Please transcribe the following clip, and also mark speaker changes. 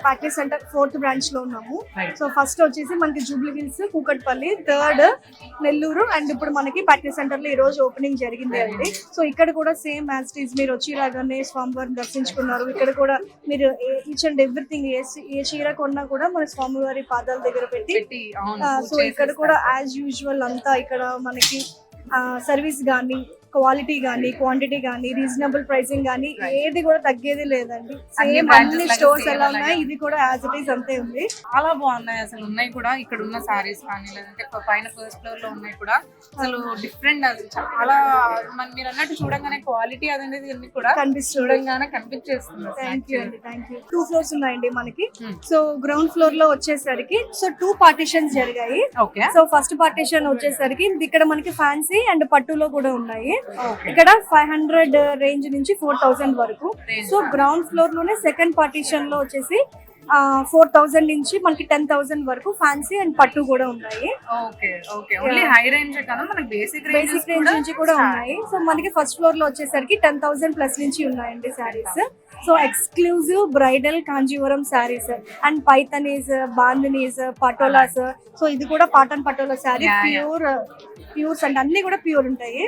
Speaker 1: Package centre 4th branch లో ఉన్నాము. So first వచ్చేసి మనకి Jubilee hills, Kukatpally, 3rd Nellore, and ఇప్పుడు మనకి ప్యాకేజ్ సెంటర్ లో ఈ రోజు ఓపెనింగ్ జరిగింది అండి. సో ఇక్కడ కూడా సేమ్ యాజ్ ఇట్ ఈస్ మీరు వచ్చి రాగానే స్వామివారిని దర్శించుకున్నారు. ఇక్కడ కూడా మీరు ఈచ్ అండ్ ఎవ్రీథింగ్ ఏ చీర కొన్నా కూడా మన స్వామివారి పాదాల దగ్గర పెట్టి సో ఇక్కడ కూడా యాజ్ యూజువల్ అంతా ఇక్కడ మనకి సర్వీస్ కానీ, క్వాలిటీ కానీ, క్వాంటిటీ కానీ, రీజనబుల్ ప్రైసింగ్ కానీ ఏది కూడా తగ్గేది లేదండి. సేమ్ అన్ని స్టోర్స్ ఎలా ఉన్నాయి ఇది కూడా యాజ్ ఇట్ ఈస్ అంతే ఉంది.
Speaker 2: చాలా బాగున్నాయి అసలు. ఉన్నాయి కూడా ఇక్కడ ఉన్న సారీస్ కానీ, లేదంటే పైన ఫస్ట్ ఫ్లోర్ లో ఉన్నాయి కూడా అసలు డిఫరెంట్. అది చాలా మీరు అన్నట్టు చూడంగానే క్వాలిటీ అనేది అన్ని కూడా చూడంగానే కనిపించేస్తుంది.
Speaker 1: థ్యాంక్ యూ అండి, థ్యాంక్ యూ. 2 ఫ్లోర్స్ ఉన్నాయండి మనకి. సో గ్రౌండ్ ఫ్లోర్ లో వచ్చేసరికి సో 2 పార్టీషన్స్ జరిగాయి. సో ఫస్ట్ పార్టీషన్ వచ్చేసరికి ఇక్కడ మనకి ఫ్యాన్సీ అండ్ పట్టులో కూడా ఉన్నాయి. ఇక్కడ 500 రేంజ్ నుంచి 4000 వరకు. సో గ్రౌండ్ ఫ్లోర్ లోనే సెకండ్ పార్టీషన్ లో వచ్చేసి 4000 నుంచి మనకి 10,000 వరకు ఫ్యాన్సీ అండ్ పట్టు కూడా ఉన్నాయి. బేసిక్ రేంజ్ నుంచి కూడా ఉన్నాయి. సో మనకి ఫస్ట్ ఫ్లోర్ లో వచ్చేసరికి 10,000 ప్లస్ నుంచి ఉన్నాయండి saris. So exclusive bridal Kanjeevaram saris and Paithanis, Bandhanis, Patolas. So ఇది కూడా Patan Patola sari, pures and అన్ని కూడా ప్యూర్ ఉంటాయి.